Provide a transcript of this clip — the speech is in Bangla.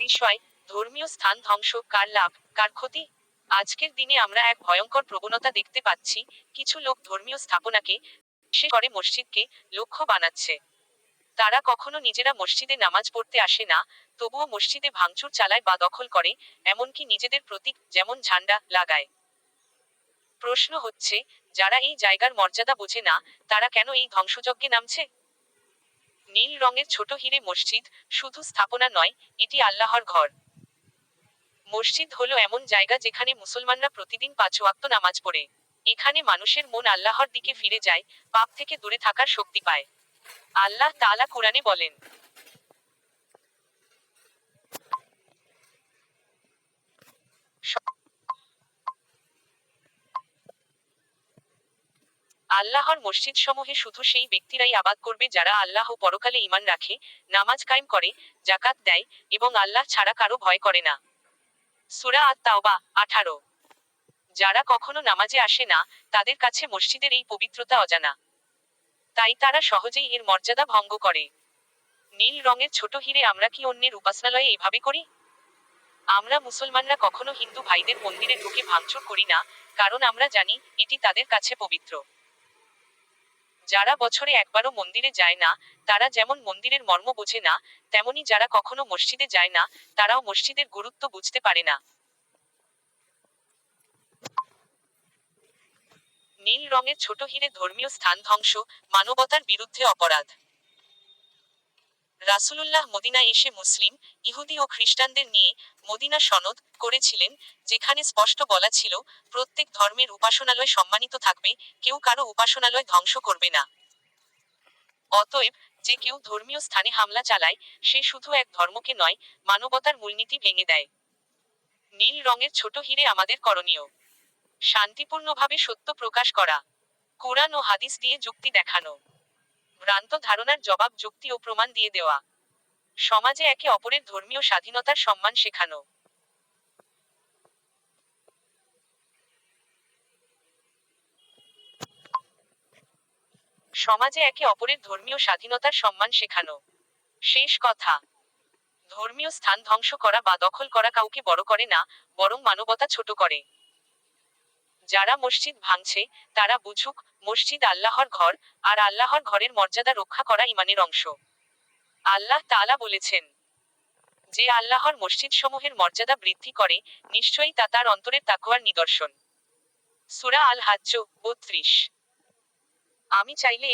বিষয়, ধর্মীয় স্থান ধ্বংস, কার লাভ, কার ক্ষতি? আজকের দিনে আমরা এক ভয়ঙ্কর প্রবণতা দেখতে পাচ্ছি, কিছু লোক ধর্মীয় স্থাপনাকে, বিশেষ করে মসজিদকে, লক্ষ্য বানাচ্ছে। তারা কখনো নিজেরা মসজিদে নামাজ পড়তে আসে না, তবুও মসজিদে ভাঙচুর চালায় বা দখল করে, এমনকি নিজেদের প্রতীক, যেমন ঝান্ডা, লাগায়। প্রশ্ন হচ্ছে, যারা এই জায়গার মর্যাদা বোঝে না, তারা কেন এই ধ্বংসযজ্ঞে নামছে? নীল রঙের ছোট হিরে মসজিদ শুধু স্থাপনা নয়, এটি আল্লাহর ঘর। মসজিদ হলো এমন জায়গা যেখানে মুসলমানরা প্রতিদিন 5 ওয়াক্ত নামাজ পড়ে। এখানে মানুষের মন আল্লাহর দিকে ফিরে যায়, পাপ থেকে দূরে থাকার শক্তি পায়। আল্লাহ তাআলা কোরআনে বলেন, আল্লাহর মসজিদসমূহে শুধু সেই ব্যক্তিরাই আবাদ করবে যারা আল্লাহ ও পরকালে ঈমান রাখে, নামাজ কায়েম করে, যাকাত দেয়, এবং আল্লাহ ছাড়া কারো ভয় করে না। সূরা আত-তাওবা 18। যারা কখনো নামাজে আসে না, তাদের কাছে মসজিদের এই পবিত্রতা অজানা। তাই তারা সহজেই এর মর্যাদা ভঙ্গ করে। নীল রঙের ছোট হিরে আমরা কি অন্যের উপাসনালয়ে এইভাবে করি? আমরা মুসলমানরা কখনো হিন্দু ভাইদের মন্দিরে ঢুকে ভাঙচুর করি না, কারণ আমরা জানি, এটি তাদের কাছে পবিত্র। যারা বছরে একবারও মন্দিরে যায় না, তারা যেমন মন্দিরের মর্ম বোঝে না, তেমনি যারা কখনো মসজিদে যায় না, তারাও মসজিদের গুরুত্ব বুঝতে পারে না। নীল রঙের ছোট হিরে ধর্মীয় স্থান ধ্বংস, মানবতার বিরুদ্ধে অপরাধ। রাসূলুল্লাহ মদিনায় এসে মুসলিম, ইহুদি ও খ্রিস্টানদের নিয়ে মদিনা সনদ করেছিলেন, যেখানে স্পষ্ট বলা ছিল, প্রত্যেক ধর্মের উপাসনালয় সম্মানিত থাকবে, কেউ কারো উপাসনালয় ধ্বংস করবে না। অতএব, যে কেউ ধর্মীয় স্থানে হামলা চালায়, সে শুধু এক ধর্মকে নয়, মানবতার মূলনীতি ভেঙে দেয়। নীল রঙের ছোট হিরে আমাদের করণীয়: শান্তিপূর্ণভাবে সত্য প্রকাশ করা, কোরআন ও হাদিস দিয়ে যুক্তি দেখানো, ভ্রান্ত ধারণার জবাব যুক্তি ও প্রমাণ দিয়ে দেওয়া, সমাজে একে অপরের ধর্মীয় স্বাধীনতার সম্মান শেখানো। সমাজে একে অপরের ধর্মীয় স্বাধীনতার সম্মান শেখানো। শেষ কথা, ধর্মীয় স্থান ধ্বংস করা বা দখল করা কাউকে বড় করে না, বরং মানবতা ছোট করে। যারা মসজিদ ভাঙছে, তারা বুঝুক, মসজিদ আল্লাহর ঘর, আর আল্লাহর ঘরের মর্যাদা রক্ষা করা ঈমানের অংশ। আল্লাহ তাআলা বলেছেন, যে আল্লাহর মসজিদসমূহের মর্যাদা বৃদ্ধি করে, নিশ্চয়ই তা তার অন্তরের তাকওয়ার নিদর্শন। সূরা আল হাজ্জ 32। আমি চাইলে